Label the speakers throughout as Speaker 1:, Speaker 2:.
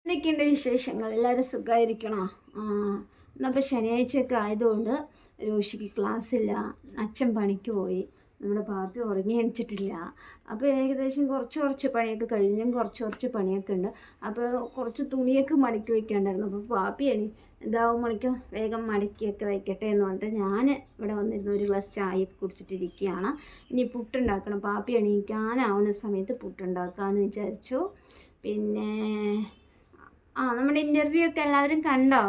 Speaker 1: എന്തൊക്കെയുണ്ട് വിശേഷങ്ങൾ? എല്ലാവരും സുഖമായിരിക്കണോ? ഇന്നപ്പോൾ ശനിയാഴ്ചയൊക്കെ ആയതുകൊണ്ട് രോഷിക്ക് ക്ലാസ്സില്ല, അച്ഛൻ പണിക്ക് പോയി, നമ്മുടെ പാപ്പി ഉറങ്ങി എണിച്ചിട്ടില്ല. അപ്പോൾ ഏകദേശം കുറച്ച് പണിയൊക്കെ കഴിഞ്ഞും കുറച്ച് പണിയൊക്കെ ഉണ്ട്. അപ്പോൾ കുറച്ച് തുണിയൊക്കെ മടക്കി വയ്ക്കാണ്ടായിരുന്നു. അപ്പോൾ പാപ്പി ഇതാവും മണിക്കും വേഗം മടക്കിയൊക്കെ വയ്ക്കട്ടെ എന്ന് പറഞ്ഞിട്ട് ഞാൻ ഇവിടെ വന്നിരുന്ന ഒരു ഗ്ലാസ് ചായയൊക്കെ കുടിച്ചിട്ടിരിക്കുകയാണ്. ഇനി പുട്ടുണ്ടാക്കണം. പാപ്പി എണീക്കാനാവുന്ന സമയത്ത് പുട്ടുണ്ടാക്കാമെന്ന് വിചാരിച്ചു. പിന്നെ നമ്മുടെ ഇൻ്റർവ്യൂ ഒക്കെ എല്ലാവരും കണ്ടോ?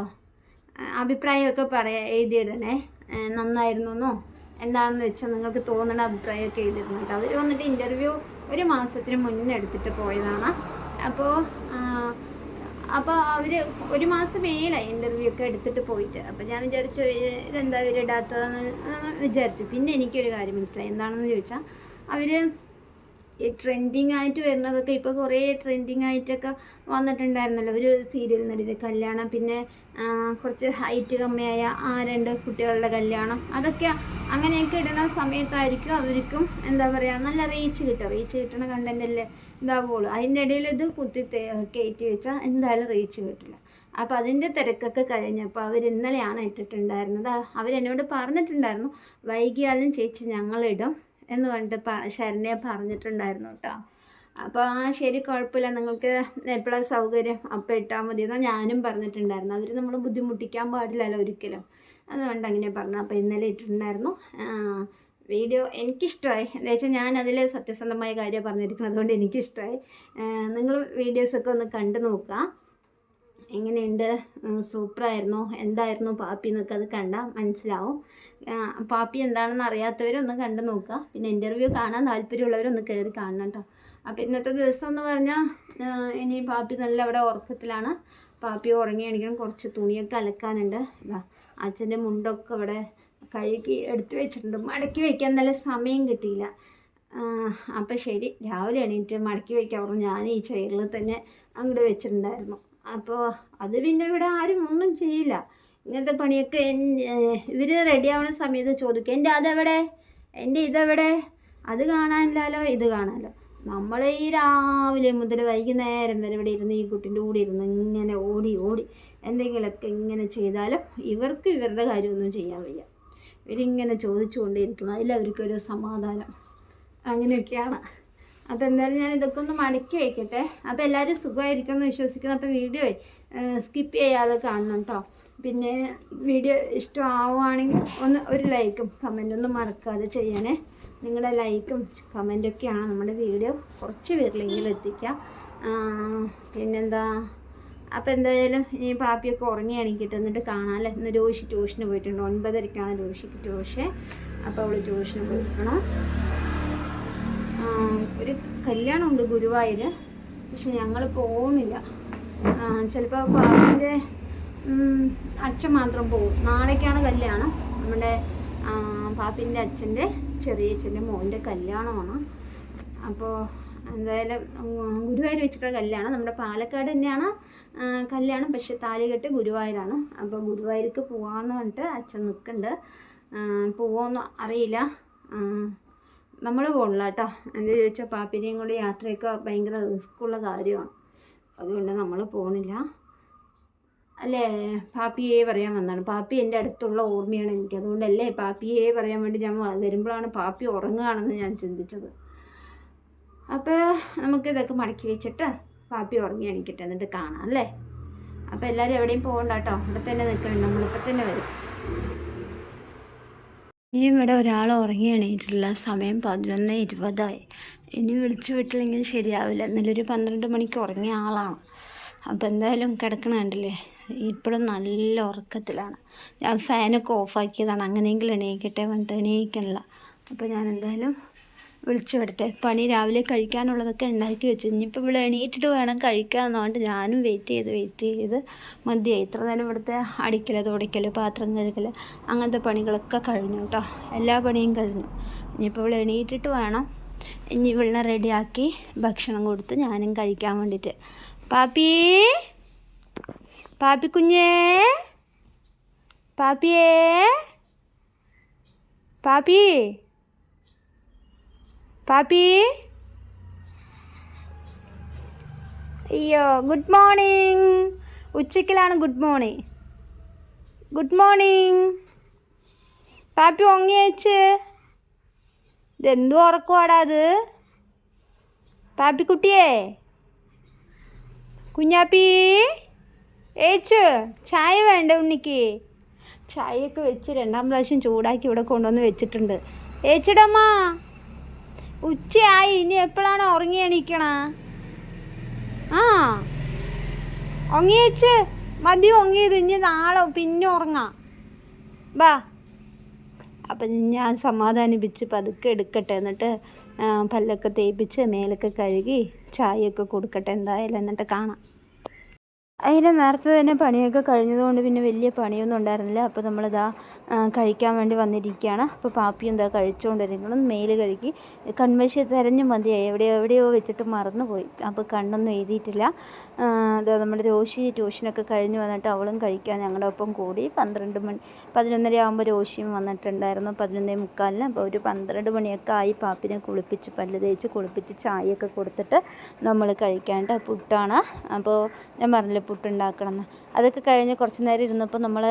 Speaker 1: അഭിപ്രായമൊക്കെ എഴുതിയിടണേ. നന്നായിരുന്നു എന്നോ എന്താണെന്ന് വെച്ചാൽ നിങ്ങൾക്ക് തോന്നുന്ന അഭിപ്രായമൊക്കെ എഴുതിയിടുന്നുണ്ട്. അവർ വന്നിട്ട് ഇൻ്റർവ്യൂ ഒരു മാസത്തിന് മുന്നേ എടുത്തിട്ട് പോയതാണ്. അപ്പോൾ അവർ ഒരു മാസം മേലായി ഇൻ്റർവ്യൂ ഒക്കെ എടുത്തിട്ട് പോയിട്ട്. അപ്പോൾ ഞാൻ വിചാരിച്ചു ഇതെന്താ ഇവരിടാത്തതെന്ന് വിചാരിച്ചു. പിന്നെ എനിക്കൊരു കാര്യം മനസ്സിലായി. എന്താണെന്ന് ചോദിച്ചാൽ അവർ ഈ ട്രെൻഡിങ് ആയിട്ട് വരുന്നതൊക്കെ ഇപ്പോൾ കുറേ ട്രെൻഡിങ് ആയിട്ടൊക്കെ വന്നിട്ടുണ്ടായിരുന്നല്ലോ. ഒരു സീരിയൽ നടിയുടെ കല്യാണം, പിന്നെ കുറച്ച് ഹൈറ്റ് കമ്മിയായ രണ്ട് കുട്ടികളുടെ കല്യാണം, അതൊക്കെ അങ്ങനെയൊക്കെ ഇടുന്ന സമയത്തായിരിക്കും അവർക്കും എന്താ പറയുക നല്ല റീച്ച് കിട്ടണ കണ്ടൻ്റല്ലേ ഇതാവുള്ളൂ. അതിൻ്റെ ഇടയിൽ ഇത് കയറ്റി വെച്ചാൽ എന്തായാലും റീച്ച് കിട്ടില്ല. അപ്പോൾ അതിൻ്റെ തിരക്കൊക്കെ കഴിഞ്ഞപ്പോൾ അവർ ഇന്നലെയാണ് ഇട്ടിട്ടുണ്ടായിരുന്നത്. അവരെന്നോട് പറഞ്ഞിട്ടുണ്ടായിരുന്നു വൈകിയാലും ചേച്ചി ഞങ്ങളിടും എന്ന് പറഞ്ഞിട്ട് ശരണ്യ പറഞ്ഞിട്ടുണ്ടായിരുന്നു കേട്ടോ. അപ്പോൾ ശരി, കുഴപ്പമില്ല, നിങ്ങൾക്ക് എപ്പോഴാണ് സൗകര്യം അപ്പോൾ ഇട്ടാൽ മതി എന്നാൽ ഞാനും പറഞ്ഞിട്ടുണ്ടായിരുന്നു. അവർ നമ്മൾ ബുദ്ധിമുട്ടിക്കാൻ പാടില്ലല്ലോ ഒരിക്കലും, അതുകൊണ്ട് അങ്ങനെ പറഞ്ഞു. അപ്പോൾ ഇന്നലെ ഇട്ടിട്ടുണ്ടായിരുന്നു. വീഡിയോ എനിക്കിഷ്ടമായി. എന്താ വെച്ചാൽ ഞാൻ അതിൽ സത്യസന്ധമായ കാര്യം പറഞ്ഞിരിക്കുന്നത്, അതുകൊണ്ട് എനിക്കിഷ്ടമായി. നിങ്ങൾ വീഡിയോസൊക്കെ ഒന്ന് കണ്ടു നോക്കുക. എങ്ങനെയുണ്ട്, സൂപ്പറായിരുന്നു, എന്തായിരുന്നു പാപ്പി എന്നൊക്കെ അത് കണ്ടാൽ മനസ്സിലാവും. പാപ്പി എന്താണെന്ന് അറിയാത്തവരൊന്ന് കണ്ടു നോക്കുക. പിന്നെ ഇൻ്റർവ്യൂ കാണാൻ താല്പര്യമുള്ളവരൊന്ന് കയറി കാണണം കേട്ടോ. അപ്പോൾ ഇന്നത്തെ ദിവസം എന്ന് പറഞ്ഞാൽ ഇനി പാപ്പി നല്ല അവിടെ ഉറക്കത്തിലാണ്. പാപ്പി ഉറങ്ങി എണീക്കണം. കുറച്ച് തുണിയൊക്കെ അലക്കാനുണ്ട്. അച്ഛൻ്റെ മുണ്ടൊക്കെ അവിടെ കഴുകി എടുത്തു വെച്ചിട്ടുണ്ട്. മടക്കി വയ്ക്കാൻ നല്ല സമയം കിട്ടിയില്ല. അപ്പോൾ ശരി, രാവിലെ എണീറ്റ് മടക്കി വയ്ക്കാൻ പറഞ്ഞു. ഞാൻ ഈ ചെയറിൽ തന്നെ അങ്ങോട്ട് വെച്ചിട്ടുണ്ടായിരുന്നു. അപ്പോൾ അത് പിന്നെ ഇവിടെ ആരും ഒന്നും ചെയ്യില്ല. ഇങ്ങനത്തെ പണിയൊക്കെ ഇവർ റെഡി ആവുന്ന സമയത്ത് ചോദിക്കും, എൻ്റെ അതെവിടെ, എൻ്റെ ഇതെവിടെ, അത് കാണാനില്ലല്ലോ, ഇത് കാണാമല്ലോ. നമ്മൾ ഈ രാവിലെ മുതൽ വൈകുന്നേരം വരെ ഇവിടെ ഇരുന്ന് ഈ കുട്ടീൻ്റെ കൂടെ ഇരുന്ന് ഇങ്ങനെ ഓടി എന്തെങ്കിലുമൊക്കെ ഇങ്ങനെ ചെയ്താലും ഇവർക്ക് ഇവരുടെ കാര്യമൊന്നും ചെയ്യാൻ വയ്യ. ഇവരിങ്ങനെ ചോദിച്ചുകൊണ്ടേയിരിക്കണം. അതിലവർക്കൊരു സമാധാനം. അങ്ങനെയൊക്കെയാണ്. അപ്പോൾ എന്തായാലും ഞാൻ ഇതൊക്കെ ഒന്ന് മടക്കി വയ്ക്കട്ടെ. അപ്പോൾ എല്ലാവരും സുഖമായിരിക്കണം എന്ന് വിശ്വസിക്കുന്നു. അപ്പോൾ വീഡിയോ സ്കിപ്പ് ചെയ്യാതെ കാണണം കേട്ടോ. പിന്നെ വീഡിയോ ഇഷ്ടമാവുകയാണെങ്കിൽ ഒരു ലൈക്കും കമൻറ്റൊന്നും മറക്കാതെ ചെയ്യണേ. നിങ്ങളുടെ ലൈക്കും കമൻറ്റൊക്കെയാണ് നമ്മുടെ വീഡിയോ കുറച്ച് പേരിലെങ്കിലും എത്തിക്കുക. പിന്നെന്താ, അപ്പോൾ എന്തായാലും ഇനി പാപ്പിയൊക്കെ ഉറങ്ങി എണീക്കിട്ട് എന്നിട്ട് കാണാമല്ലേ. ഇന്ന് രോഷി ട്യൂഷന് പോയിട്ടുണ്ട്. 9:30ക്കാണ് രോഷിക്ക് ട്യൂഷൻ. അപ്പോൾ അവൾ ട്യൂഷന് പോയിരിക്കണം. ഒരു കല്യാണമുണ്ട് ഗുരുവായൂർ, പക്ഷെ ഞങ്ങൾ പോകുന്നില്ല. ചിലപ്പോൾ പാപ്പിൻ്റെ അച്ഛൻ മാത്രം പോകും. നാളേക്കാണ് കല്യാണം. നമ്മുടെ പാപ്പിൻ്റെ അച്ഛൻ്റെ ചെറിയച്ഛൻ്റെ മോൻ്റെ കല്യാണമാണ്. അപ്പോൾ എന്തായാലും ഗുരുവായൂർ വെച്ചിട്ടുള്ള കല്യാണം. നമ്മുടെ പാലക്കാട് തന്നെയാണ് കല്യാണം, പക്ഷെ താലികെട്ട് ഗുരുവായൂരാണ്. അപ്പോൾ ഗുരുവായൂർക്ക് പോകാമെന്ന് പറഞ്ഞിട്ട് അച്ഛൻ നിൽക്കുന്നുണ്ട്. പോവുമെന്ന് അറിയില്ല. നമ്മൾ പോകണില്ല കേട്ടോ. എന്താ ചോദിച്ചാൽ പാപ്പിനെയും കൂടി യാത്രയൊക്കെ ഭയങ്കര റിസ്ക്കുള്ള കാര്യമാണ്. അതുകൊണ്ട് നമ്മൾ പോകണില്ല. അല്ലേ, പാപ്പിയെ പറയാൻ വന്നതാണ്. പാപ്പി എൻ്റെ അടുത്തുള്ള ഓർമ്മയാണ് എനിക്ക്. അതുകൊണ്ടല്ലേ പാപ്പിയെ പറയാൻ വേണ്ടി ഞാൻ വരുമ്പോഴാണ് പാപ്പി ഉറങ്ങുകയാണെന്ന് ഞാൻ ചിന്തിച്ചത്. അപ്പോൾ നമുക്കിതൊക്കെ മടക്കി വെച്ചിട്ട് പാപ്പി ഉറങ്ങി എണീക്കട്ടെ, എന്നിട്ട് കാണാം അല്ലേ. അപ്പോൾ എല്ലാവരും എവിടെയും പോകണ്ട കേട്ടോ. ഇവിടെ തന്നെ നിൽക്കണം. നമ്മളിപ്പോൾ തന്നെ വരും. ഇനി ഇവിടെ ഒരാൾ ഉറങ്ങി എണീറ്റില്ല. സമയം 11:20. ഇനി വിളിച്ചു വിട്ടില്ലെങ്കിൽ ശരിയാവില്ല. ഇന്നലെ 12 മണിക്ക് ഉറങ്ങിയ ആളാണ്. അപ്പോൾ എന്തായാലും കിടക്കണ കണ്ടില്ലേ, ഇപ്പോഴും നല്ല ഉറക്കത്തിലാണ്. ഞാൻ ഫാനൊക്കെ ഓഫാക്കിയതാണ്. അങ്ങനെയെങ്കിലും എണീക്കട്ടെ പറഞ്ഞിട്ട് എണീക്കണില്ല. അപ്പോൾ ഞാൻ എന്തായാലും വിളിച്ചു വിടട്ടെ. പണി രാവിലെ കഴിക്കാനുള്ളതൊക്കെ ഉണ്ടാക്കി വെച്ചു. ഇനിയിപ്പോൾ ഇവിടെ എണീറ്റിട്ട് വേണം കഴിക്കാമെന്ന് പറഞ്ഞിട്ട് ഞാനും വെയിറ്റ് ചെയ്ത് മതിയായി. ഇത്ര നേരം ഇവിടുത്തെ അടിക്കൽ തുടയ്ക്കൽ പാത്രം കഴുകൽ അങ്ങനത്തെ പണികളൊക്കെ കഴിഞ്ഞു കേട്ടോ. എല്ലാ പണിയും കഴിഞ്ഞു. ഇനിയിപ്പോൾ ഇവിടെ എണീറ്റിട്ട് വേണം ഇനി വെള്ളം റെഡിയാക്കി ഭക്ഷണം കൊടുത്ത് ഞാനും കഴിക്കാൻ വേണ്ടിയിട്ട്. പാപ്പി കുഞ്ഞേ, പാപ്പിയേ, പാപ്പി അയ്യോ ഗുഡ് മോർണിംഗ്. ഉച്ചക്കിലാണ് good morning. Good morning. Pappi ഉറങ്ങിയേച്ച്. ഇതെന്തു ഉറക്കുവാടാ അത്? പാപ്പിക്കുട്ടിയേ, കുഞ്ഞാപ്പി ഏച്ചു ചായ വേണ്ട ഉണ്ണിക്ക്? ചായയൊക്കെ വെച്ച് 2ാം പ്രാവശ്യം ചൂടാക്കി ഇവിടെ കൊണ്ടുവന്ന് വെച്ചിട്ടുണ്ട്. ഏച്ചിടമ്മ ഉച്ചയായി, ഇനി എപ്പോഴാണ് ഉറങ്ങി എണീക്കണ? ആ ഉറങ്ങിയേച്ച് മതി, ഉറങ്ങിയത്. ഇനി നാളെ പിന്നെ ഉറങ്ങാം. ബാ. അപ്പം ഞാൻ സമാധാനിപ്പിച്ച് പതുക്കെ എടുക്കട്ടെ, എന്നിട്ട് പല്ലൊക്കെ തേപ്പിച്ച് മേലൊക്കെ കഴുകി ചായയൊക്കെ കൊടുക്കട്ടെ എന്തായാലും, എന്നിട്ട് കാണാം. അതിന് നേരത്തെ തന്നെ പണിയൊക്കെ കഴിഞ്ഞതുകൊണ്ട് പിന്നെ വലിയ പണിയൊന്നും ഉണ്ടായിരുന്നില്ല. അപ്പോൾ നമ്മളിതാ കഴിക്കാൻ വേണ്ടി വന്നിരിക്കുകയാണ്. അപ്പോൾ പാപ്പി എന്താ കഴിച്ചുകൊണ്ടിരിക്കണം. മെയിൽ കഴുകി കൺവശം തിരഞ്ഞു മതിയായി, എവിടെയോ വെച്ചിട്ട് മറന്നുപോയി. അപ്പോൾ കണ്ണൊന്നും എഴുതിയിട്ടില്ല. അത് നമ്മുടെ രോഷി ട്യൂഷനൊക്കെ കഴിഞ്ഞ് വന്നിട്ട് അവളും കഴിക്കാൻ ഞങ്ങളുടെ ഒപ്പം കൂടി. 11:30 ആകുമ്പോൾ രോഷിയും വന്നിട്ടുണ്ടായിരുന്നു, 11:45. അപ്പോൾ ഒരു 12 മണിയൊക്കെ ആയി. പാപ്പിനെ കുളിപ്പിച്ച് പല്ല് തേച്ച് കുളിപ്പിച്ച് ചായയൊക്കെ കൊടുത്തിട്ട് നമ്മൾ കഴിക്കാണ്ട് പുട്ടാണ്. അപ്പോൾ ഞാൻ പറഞ്ഞില്ലേ പുട്ടുണ്ടാക്കണം എന്ന്. അതൊക്കെ കഴിഞ്ഞ് കുറച്ച് നേരം ഇരുന്നപ്പോൾ നമ്മൾ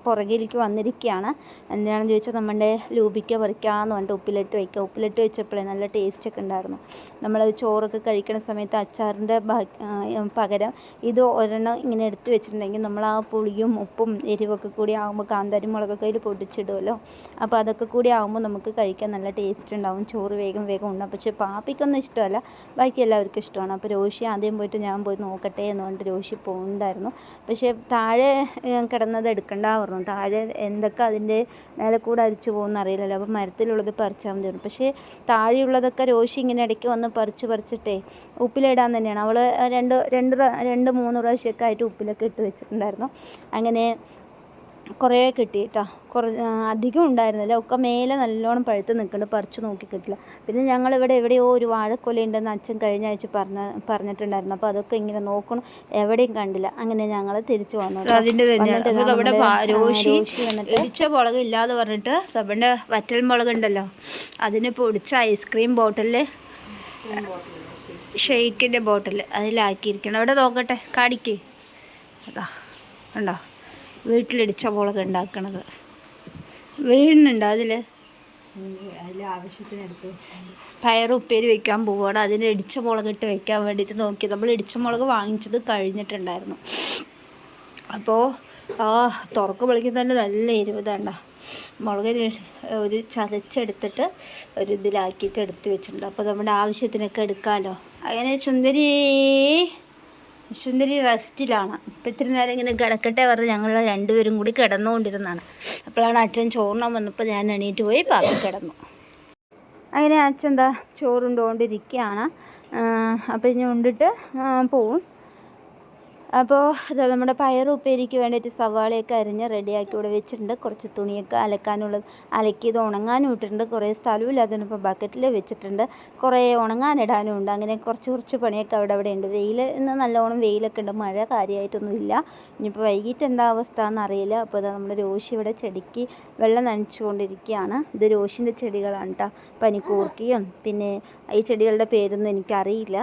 Speaker 1: പുറകിലേക്ക് വന്നിരിക്കുകയാണ്. എന്താണെന്ന് ചോദിച്ചാൽ നമ്മുടെ ലൂബിക്ക പറിക്കാമെന്ന് പറഞ്ഞിട്ട് ഉപ്പിലിട്ട് വയ്ക്കുക. ഉപ്പിലിട്ട് വെച്ചപ്പോഴേ നല്ല ടേസ്റ്റൊക്കെ ഉണ്ടായിരുന്നു. നമ്മളത് ചോറൊക്കെ കഴിക്കുന്ന സമയത്ത് അച്ചാറിൻ്റെ പകരം ഇത് ഒരെണ്ണം ഇങ്ങനെ എടുത്ത് വെച്ചിട്ടുണ്ടെങ്കിൽ നമ്മൾ ആ പുളിയും ഉപ്പും എരിവൊക്കെ കൂടി ആകുമ്പോൾ കാന്താരി മുളകൊക്കെ അതിൽ പൊടിച്ചിടുമല്ലോ. അപ്പോൾ അതൊക്കെ കൂടി ആകുമ്പോൾ നമുക്ക് കഴിക്കാൻ നല്ല ടേസ്റ്റ് ഉണ്ടാവും. ചോറ് വേഗം ഉണ്ടാവും. പക്ഷേ പാപ്പിക്കൊന്നും ഇഷ്ടമല്ല, ബാക്കി എല്ലാവർക്കും ഇഷ്ടമാണ്. അപ്പോൾ രോഷി ആദ്യം പോയിട്ട് ഞാൻ പോയി നോക്കട്ടെ എന്ന് പറഞ്ഞിട്ട് രോഷി പോകുന്നുണ്ടായിരുന്നു. പക്ഷേ താഴെ കിടന്നത് എടുക്കണ്ട പറഞ്ഞു. താഴെ എന്തൊക്കെ അതിൻ്റെ മേലെ കൂടെ അരിച്ചു പോകുമെന്ന് അറിയില്ലല്ലോ. അപ്പോൾ മരത്തിലുള്ളത് പറിച്ചാൽ മതി. പക്ഷേ താഴെയുള്ളതൊക്കെ രോഷി ഇങ്ങനെ ഇടയ്ക്ക് വന്ന് പറിച്ചിട്ടേ ഉപ്പിലിടാൻ തന്നെയാണ്. അവൾ 2-3 പ്രാവശ്യമൊക്കെ ആയിട്ട് ഉപ്പിലൊക്കെ ഇട്ട് വെച്ചിട്ടുണ്ടായിരുന്നു. അങ്ങനെ കുറേ കിട്ടി കേട്ടോ. അധികം ഉണ്ടായിരുന്നില്ല. ഒക്കെ മേലെ നല്ലോണം പഴുത്ത് നിൽക്കുന്നുണ്ട്, പറിച്ച് നോക്കി കിട്ടില്ല. പിന്നെ ഞങ്ങളിവിടെ എവിടെയോ ഒരു വാഴക്കൊലയുണ്ടെന്ന് അച്ഛൻ കഴിഞ്ഞ ആഴ്ച പറഞ്ഞിട്ടുണ്ടായിരുന്നു. അപ്പോൾ അതൊക്കെ ഇങ്ങനെ നോക്കണം, എവിടെയും കണ്ടില്ല. അങ്ങനെ ഞങ്ങൾ തിരിച്ചു വന്നു. രോഷി ഇടിച്ച മുളക് ഇല്ലാതെ പറഞ്ഞിട്ട് സബൻ്റെ വറ്റൽ മുളകുണ്ടല്ലോ, അതിന് പൊടിച്ച ഐസ്ക്രീം ബോട്ടിൽ, ഷെയ്ക്കിൻ്റെ ബോട്ടിൽ അതിലാക്കിയിരിക്കണം. അവിടെ നോക്കട്ടെ, കാടിക്ക്. അതാ ഉണ്ടോ വീട്ടിലിടിച്ച മുളക് ഉണ്ടാക്കണത്, വീഴുന്നുണ്ടോ അതിൽ ആവശ്യത്തിനെടുത്ത്. പയറുപ്പേരി വെക്കാൻ പോവുകയാണ്. അതിന് ഇടിച്ച മുളക് ഇട്ട് വെക്കാൻ വേണ്ടിയിട്ട് നോക്കി. നമ്മൾ ഇടിച്ച മുളക് വാങ്ങിച്ചത് കഴിഞ്ഞിട്ടുണ്ടായിരുന്നു. അപ്പോൾ തുറക്ക് വിളിക്കുന്ന തന്നെ നല്ല എരിവുതാണ്ട. മുളക് ഒരു ചതച്ചെടുത്തിട്ട് ഒരു ഇതിലാക്കിയിട്ട് എടുത്ത് വെച്ചിട്ടുണ്ട്. അപ്പോൾ നമ്മുടെ ആവശ്യത്തിനൊക്കെ എടുക്കാമല്ലോ. അങ്ങനെ സുന്ദരി റെസ്റ്റിലാണ്. ഇപ്പം ഇത്തിരി നേരം ഇങ്ങനെ കിടക്കട്ടെ പറഞ്ഞ് ഞങ്ങൾ 2 പേരും കൂടി കിടന്നുകൊണ്ടിരുന്നതാണ്. അപ്പോഴാണ് അച്ഛൻ ചോറിനാൻ വന്നപ്പോൾ ഞാൻ എണീറ്റ് പോയി പാപ്പി കിടന്നു. അങ്ങനെ അച്ഛൻ എന്താ ചോറുണ്ടോണ്ടിരിക്കുകയാണ്. അപ്പോൾ ഇനി ഉണ്ടിട്ട് പോവും. അപ്പോൾ ഇത് നമ്മുടെ പയറുപ്പേരിക്ക് വേണ്ടിയിട്ട് സവാളയൊക്കെ അരിഞ്ഞ് റെഡിയാക്കി ഇവിടെ വെച്ചിട്ടുണ്ട്. കുറച്ച് തുണിയൊക്കെ അലക്കിയത് ഉണങ്ങാനും ഇട്ടിട്ടുണ്ട്. കുറേ സ്ഥലമില്ലാത്തതിന് ഇപ്പോൾ ബക്കറ്റിൽ വെച്ചിട്ടുണ്ട്. കുറേ ഉണങ്ങാനിടാനും ഉണ്ട്. അങ്ങനെ കുറച്ച് പണിയൊക്കെ അവിടെ ഉണ്ട്. ഇന്ന് നല്ലോണം വെയിലൊക്കെ ഉണ്ട്, മഴ കാര്യമായിട്ടൊന്നുമില്ല. ഇനിയിപ്പോൾ വൈകിട്ട് എന്താ അവസ്ഥ എന്നറിയില്ല. അപ്പോൾ ഇതാ നമ്മുടെ രോഷി ഇവിടെ ചെടിക്ക് വെള്ളം നനച്ചുകൊണ്ടിരിക്കുകയാണ്. ഇത് രോഷിൻ്റെ ചെടികളാണ് കേട്ടോ, പനിക്കൂർക്കയും. പിന്നെ ഈ ചെടികളുടെ പേരൊന്നും എനിക്കറിയില്ല.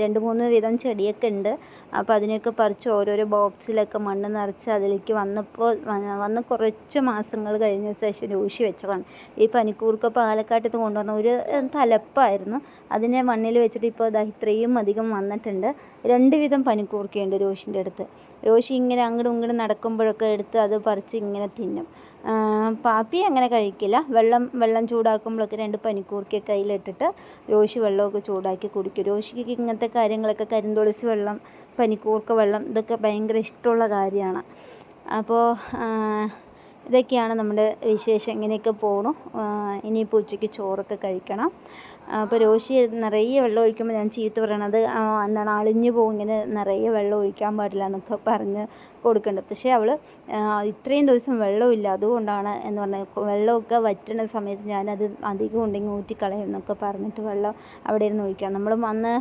Speaker 1: 2-3 വീതം ചെടിയൊക്കെ ഉണ്ട്. അപ്പോൾ അതിനെയൊക്കെ പറിച്ച് ഓരോരോ ബോക്സിലൊക്കെ മണ്ണ് നിറച്ച് അതിലേക്ക് വന്ന് കുറച്ച് മാസങ്ങൾ കഴിഞ്ഞ ശേഷം രോഷി വെച്ചതാണ്. ഈ പനിക്കൂർക്ക പാലക്കാട്ടത്ത് കൊണ്ടുവന്ന ഒരു തലപ്പായിരുന്നു. അതിനെ മണ്ണിൽ വെച്ചിട്ട് ഇപ്പോൾ ഇത്രയും അധികം വന്നിട്ടുണ്ട്. 2 വീതം പനിക്കൂർക്കയുണ്ട് രോഷിൻ്റെ അടുത്ത്. രോഷി ഇങ്ങനെ അങ്ങോട്ടും ഇങ്ങോട്ടും നടക്കുമ്പോഴൊക്കെ എടുത്ത് അത് പറിച്ച് ഇങ്ങനെ തിന്നും. പാപ്പി അങ്ങനെ കഴിക്കില്ല. വെള്ളം ചൂടാക്കുമ്പോഴൊക്കെ 2 പനിക്കൂർക്കയൊക്കെ കയ്യിലിട്ടിട്ട് രോഷി വെള്ളമൊക്കെ ചൂടാക്കി കുടിക്കും. രോഷിക്ക് ഇങ്ങനത്തെ കാര്യങ്ങളൊക്കെ, കരിന്തുളസി വെള്ളം, പനിക്കൂർക്ക വെള്ളം, ഇതൊക്കെ ഭയങ്കര ഇഷ്ടമുള്ള കാര്യമാണ്. അപ്പോൾ ഇതൊക്കെയാണ് നമ്മുടെ വിശേഷം. ഇങ്ങനെയൊക്കെ പോകണു. ഇനിയിപ്പോൾ ഉച്ചയ്ക്ക് ചോറൊക്കെ കഴിക്കണം. അപ്പോൾ രോഷി നിറയെ വെള്ളം ഒഴിക്കുമ്പോൾ ഞാൻ ചീത്ത പറയണത് അളിഞ്ഞു പോകും, ഇങ്ങനെ നിറയെ വെള്ളം ഒഴിക്കാൻ പാടില്ല എന്നൊക്കെ പറഞ്ഞ് കൊടുക്കുന്നുണ്ട്. പക്ഷേ അവൾ ഇത്രയും ദിവസം വെള്ളമില്ല, അതുകൊണ്ടാണ് എന്ന് പറഞ്ഞാൽ വെള്ളമൊക്കെ വറ്റുന്ന സമയത്ത് ഞാനത് അധികം ഉണ്ടെങ്കിൽ ഊറ്റിക്കളയും എന്നൊക്കെ പറഞ്ഞിട്ട് വെള്ളം അവിടെ ഇരുന്ന് ഒഴിക്കണം. നമ്മൾ വന്ന്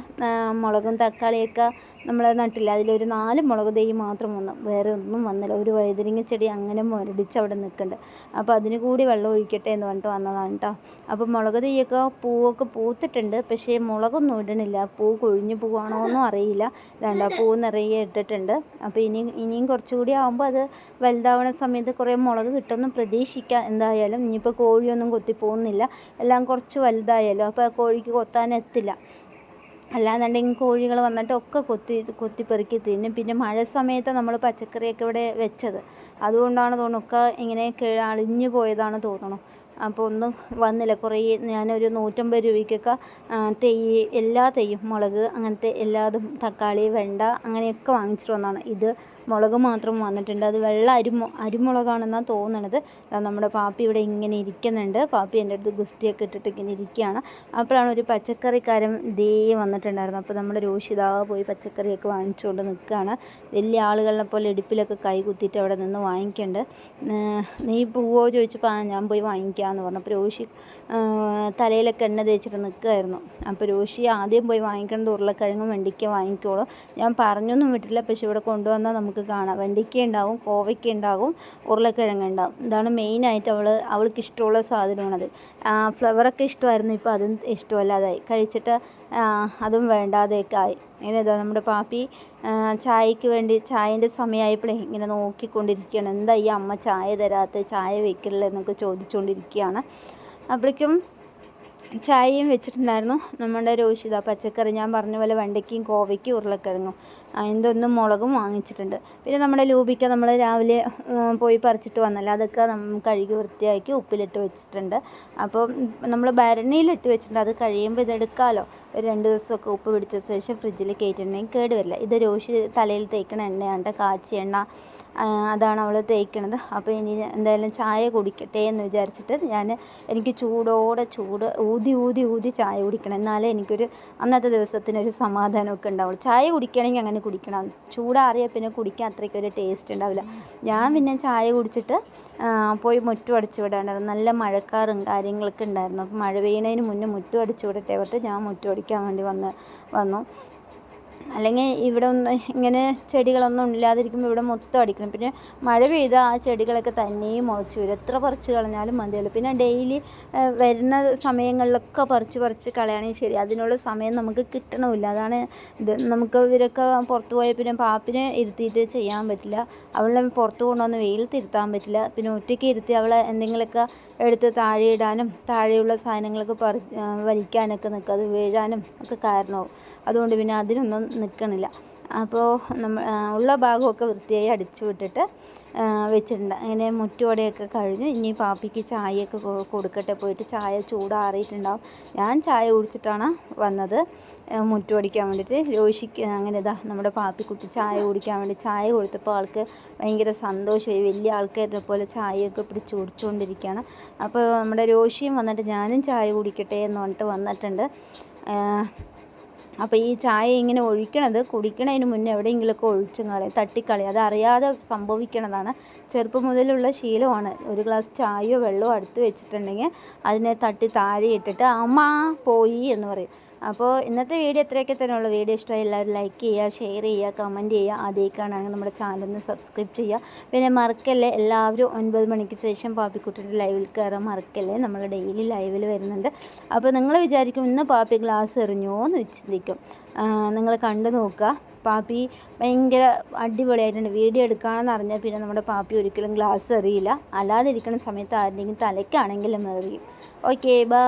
Speaker 1: മുളകും തക്കാളിയൊക്കെ നമ്മൾ നട്ടില്ല, അതിലൊരു 4 മുളക് തൈ മാത്രം വന്നു, വേറെ ഒന്നും വന്നില്ല. ഒരു വഴുതനങ്ങ ചെടി അങ്ങനെ മുരടിച്ച് അവിടെ നിൽക്കുന്നുണ്ട്. അപ്പോൾ അതിന് കൂടി വെള്ളം ഒഴിക്കട്ടെ എന്ന് പറഞ്ഞിട്ട് വന്നതാണ് കേട്ടോ. അപ്പോൾ മുളക് തൈയൊക്കെ പൂവൊക്കെ പൂത്തിട്ടുണ്ട്, പക്ഷേ മുളകൊന്നും ഇടണില്ല. പൂ കൊഴിഞ്ഞു പോവാണോ എന്നും അറിയില്ല. വേണ്ട, പൂ നിറയെ ഇട്ടിട്ടുണ്ട്. അപ്പോൾ ഇനിയും കുറച്ചുകൂടി ആകുമ്പോൾ അത് വലുതാവുന്ന സമയത്ത് കുറേ മുളക് കിട്ടുമെന്ന് പ്രതീക്ഷിക്കാം. എന്തായാലും ഇനിയിപ്പോൾ കോഴിയൊന്നും കൊത്തി പോകുന്നില്ല, എല്ലാം കുറച്ച് വലുതായാലും അപ്പോൾ കോഴിക്ക് കൊത്താനെത്തില്ല. അല്ലാന്നുണ്ടെങ്കിൽ കോഴികൾ വന്നിട്ട് ഒക്കെ കൊത്തിപ്പെറുക്കി തിന്നും. പിന്നെ മഴ സമയത്ത് നമ്മൾ പച്ചക്കറിയൊക്കെ ഇവിടെ വെച്ചത്, അതുകൊണ്ടാണ് തോന്നുന്നു ഒക്കെ ഇങ്ങനെ അളിഞ്ഞു പോയതാണ് തോന്നണം. അപ്പോൾ ഒന്നും വന്നില്ല. കുറേ ഞാനൊരു 150 രൂപയ്ക്കൊക്കെ എല്ലാ തൈയും മുളക് അങ്ങനത്തെ എല്ലാതും, തക്കാളി, വെണ്ട അങ്ങനെയൊക്കെ വാങ്ങിച്ചിട്ട് വന്നതാണ്. ഇത് മുളക് മാത്രം വന്നിട്ടുണ്ട്. അത് വെള്ള അരിമുളകാണെന്നാണ് തോന്നണത്. നമ്മുടെ പാപ്പി ഇവിടെ ഇങ്ങനെ ഇരിക്കുന്നുണ്ട്. പാപ്പി എൻ്റെ അടുത്ത് ഗുസ്തിയൊക്കെ ഇട്ടിട്ട് ഇങ്ങനെ ഇരിക്കുകയാണ്. അപ്പോഴാണ് ഒരു പച്ചക്കറിക്കാരൻ വന്നിട്ടുണ്ടായിരുന്നു. അപ്പോൾ നമ്മുടെ രോഷിതാ പോയി പച്ചക്കറിയൊക്കെ വാങ്ങിച്ചുകൊണ്ട് നിൽക്കുകയാണ്. വലിയ ആളുകളെ പോലെ ഇടുപ്പിലൊക്കെ കൈ കുത്തിയിട്ട് അവിടെ നിന്ന് വാങ്ങിക്കുന്നുണ്ട്. നീ പോവോ ചോദിച്ചപ്പോൾ ഞാൻ പോയി വാങ്ങിക്കാമെന്ന് പറഞ്ഞു. അപ്പോൾ രോഷി തലയിലൊക്കെ എണ്ണ തേച്ചിട്ട് നിൽക്കുമായിരുന്നു. അപ്പോൾ രോഷി ആദ്യം പോയി വാങ്ങിക്കുന്നത് ഉരുളക്കിഴങ്ങും വെണ്ടിക്ക വാങ്ങിക്കോളും. ഞാൻ പറഞ്ഞൊന്നും വിട്ടില്ല, പക്ഷെ ഇവിടെ കൊണ്ടുവന്നാൽ നമുക്ക് കാണാം. വെണ്ടിക്ക ഉണ്ടാവും, കോവയ്ക്ക ഉണ്ടാവും, ഉരുളക്കിഴങ്ങ് ഉണ്ടാവും. ഇതാണ് മെയിനായിട്ട് അവൾക്ക് ഇഷ്ടമുള്ള സാധനമാണത്. ഫ്ലവറൊക്കെ ഇഷ്ടമായിരുന്നു, ഇപ്പോൾ അതും ഇഷ്ടമല്ലാതായി. കഴിച്ചിട്ട് അതും വേണ്ടാതെയൊക്കെ ആയി. ഇങ്ങനെ ഇതാ നമ്മുടെ പാപ്പി ചായക്ക് വേണ്ടി ചായൻ്റെ സമയമായപ്പോഴേ ഇങ്ങനെ നോക്കിക്കൊണ്ടിരിക്കുകയാണ്. എന്താ ഈ അമ്മ ചായ തരാത്ത, ചായ വെക്കില്ല എന്നൊക്കെ ചോദിച്ചുകൊണ്ടിരിക്കുകയാണ്. അപ്പോഴേക്കും ചായയും വെച്ചിട്ടുണ്ടായിരുന്നു നമ്മുടെ രോഷിത. പച്ചക്കറി ഞാൻ പറഞ്ഞ പോലെ വെണ്ടയ്ക്കയും കോവയ്ക്കും ഉരുളക്കിഴങ്ങും എന്തൊന്നും മുളകും വാങ്ങിച്ചിട്ടുണ്ട്. പിന്നെ നമ്മുടെ ലൂബിക്ക നമ്മൾ രാവിലെ പോയി പറിച്ചിട്ട് വന്നല്ലോ, അതൊക്കെ കഴുകി വൃത്തിയാക്കി ഉപ്പിലിട്ട് വെച്ചിട്ടുണ്ട്. അപ്പോൾ നമ്മൾ ഭരണിയിലിട്ട് വെച്ചിട്ടുണ്ട്. അത് കഴിയുമ്പോൾ ഇതെടുക്കാമല്ലോ. ഒരു 2 ദിവസമൊക്കെ ഉപ്പ് പിടിച്ച ശേഷം ഫ്രിഡ്ജിൽ കയറ്റിട്ടുണ്ടെങ്കിൽ കേടുവരില്ല. ഇത് രോഷി തലയിൽ തേക്കണ എണ്ണയാണ്, കാച്ചിയ എണ്ണ. അതാണ് അവൾ തേക്കണത്. അപ്പോൾ ഇനി എന്തായാലും ചായ കുടിക്കട്ടെ എന്ന് വിചാരിച്ചിട്ട് എനിക്ക് ചൂടോടെ ഊതി ചായ കുടിക്കണം. എന്നാലേ എനിക്കൊരു അന്നത്തെ ദിവസത്തിനൊരു സമാധാനമൊക്കെ ഉണ്ടാവുള്ളൂ. ചായ കുടിക്കണമെങ്കിൽ അങ്ങനെ കുടിക്കണം. ചൂടാറിയാൽ പിന്നെ കുടിക്കാൻ അത്രയ്ക്കൊരു ടേസ്റ്റ് ഉണ്ടാവില്ല. ഞാൻ പിന്നെ ചായ കുടിച്ചിട്ട് പോയി മുറ്റം അടിച്ചു വിടാണ്ടായിരുന്നു. നല്ല മഴക്കാറും കാര്യങ്ങളൊക്കെ ഉണ്ടായിരുന്നു. അപ്പോൾ മഴ പെയ്യുന്നതിന് മുന്നേ മുറ്റം അടിച്ചു വിടട്ടെ പറഞ്ഞിട്ട് ഞാൻ മുറ്റം അടിക്കാൻ വേണ്ടി വന്നു. അല്ലെങ്കിൽ ഇവിടെ ഇങ്ങനെ ചെടികളൊന്നും ഇല്ലാതിരിക്കുമ്പോൾ ഇവിടെ മൊത്തം അടിക്കണം. പിന്നെ മഴ പെയ്താൽ ആ ചെടികളൊക്കെ തന്നെയും മുളച്ച് വരും. എത്ര പറിച്ച് കളഞ്ഞാലും മതിയല്ലോ. പിന്നെ ഡെയിലി വരുന്ന സമയങ്ങളിലൊക്കെ പറിച്ച് കളയാണെങ്കിൽ ശരി, അതിനുള്ള സമയം നമുക്ക് കിട്ടണമില്ല. അതാണ് ഇത്. നമുക്ക് ഇവരൊക്കെ പുറത്ത് പോയാൽ പിന്നെ പാപ്പിനെ ഇരുത്തിയിട്ട് ചെയ്യാൻ പറ്റില്ല. അവളെ പുറത്ത് കൊണ്ടുവന്ന് വെയിലത്ത് ഇരുത്താൻ പറ്റില്ല. പിന്നെ ഒറ്റയ്ക്ക് ഇരുത്തി അവളെ എന്തെങ്കിലുമൊക്കെ എടുത്ത് താഴെ ഇടാനും താഴെയുള്ള സാധനങ്ങളൊക്കെ വലിക്കാനൊക്കെ നിൽക്കും. അത് വീഴാനും ഒക്കെ കാരണമാവും. അതുകൊണ്ട് പിന്നെ അതിനൊന്നും നിൽക്കണില്ല. അപ്പോൾ ഉള്ള ഭാഗമൊക്കെ വൃത്തിയായി അടിച്ചു വിട്ടിട്ട് വെച്ചിട്ടുണ്ട്. അങ്ങനെ മുറ്റോടെയൊക്കെ കഴിഞ്ഞു. ഇനി പാപ്പിക്ക് ചായയൊക്കെ കൊടുക്കട്ടെ. പോയിട്ട് ചായ ചൂടാറിയിട്ടുണ്ടാവും. ഞാൻ ചായ കുടിച്ചിട്ടാണ് വന്നത് മുറ്റം അടിക്കാൻ വേണ്ടിയിട്ട്. രോഷിക്ക് അങ്ങനെ നമ്മുടെ പാപ്പിക്കുട്ടി ചായ കുടിക്കാൻ വേണ്ടി ചായ കൊടുത്തപ്പോൾ ആൾക്ക് ഭയങ്കര സന്തോഷമായി. വലിയ ആൾക്കാരുടെ പോലെ ചായയൊക്കെ പിടിച്ച് കുടിച്ചുകൊണ്ടിരിക്കുകയാണ്. അപ്പോൾ നമ്മുടെ രോഷിയും വന്നിട്ട് ഞാനും ചായ കുടിക്കട്ടെ എന്ന് പറഞ്ഞിട്ട് വന്നിട്ടുണ്ട്. അപ്പോൾ ഈ ചായ ഇങ്ങനെ ഒഴിക്കണത് കുടിക്കണതിന് മുന്നേ എവിടെയെങ്കിലുമൊക്കെ ഒഴിച്ചും കളയും, തട്ടിക്കളയും. അത് അറിയാതെ സംഭവിക്കണതാണ്. ചെറുപ്പം മുതലുള്ള ശീലമാണ്. ഒരു ഗ്ലാസ് ചായയോ വെള്ളമോ അടുത്ത് വെച്ചിട്ടുണ്ടെങ്കിൽ അതിനെ തട്ടി താഴെ ഇട്ടിട്ട് അമ്മ പോയി എന്ന് പറയും. അപ്പോൾ ഇന്നത്തെ വീഡിയോ ഇത്രയൊക്കെ തന്നെയുള്ളൂ. വീഡിയോ ഇഷ്ടമായി എല്ലാവരും ലൈക്ക് ചെയ്യുക, ഷെയർ ചെയ്യുക, കമൻറ്റ് ചെയ്യുക. ആദ്യമായിട്ടാണെങ്കിൽ നമ്മുടെ ചാനലൊന്ന് സബ്സ്ക്രൈബ് ചെയ്യുക. പിന്നെ മറക്കല്ലേ, എല്ലാവരും 9 മണിക്ക് ശേഷം പാപ്പിക്കുട്ടിയുടെ ലൈവിൽ കയറാൻ മറക്കല്ലേ. നമ്മൾ ഡെയിലി ലൈവിൽ വരുന്നുണ്ട്. അപ്പോൾ നിങ്ങൾ വിചാരിക്കും ഇന്ന് പാപ്പി ഗ്ലാസ് എറിഞ്ഞോ എന്ന് ചിന്തിക്കും. നിങ്ങൾ കണ്ടു നോക്കുക. പാപ്പി ഭയങ്കര അടിപൊളിയായിട്ടുണ്ട്. വീഡിയോ എടുക്കുകയാണെന്ന് അറിഞ്ഞാൽ പിന്നെ നമ്മുടെ പാപ്പി ഒരിക്കലും ഗ്ലാസ് എറിയില്ല. അല്ലാതെ ഇരിക്കുന്ന സമയത്ത് ആരുടെയെങ്കിലും തലയ്ക്കാണെങ്കിലും എറിയും. Okay, by.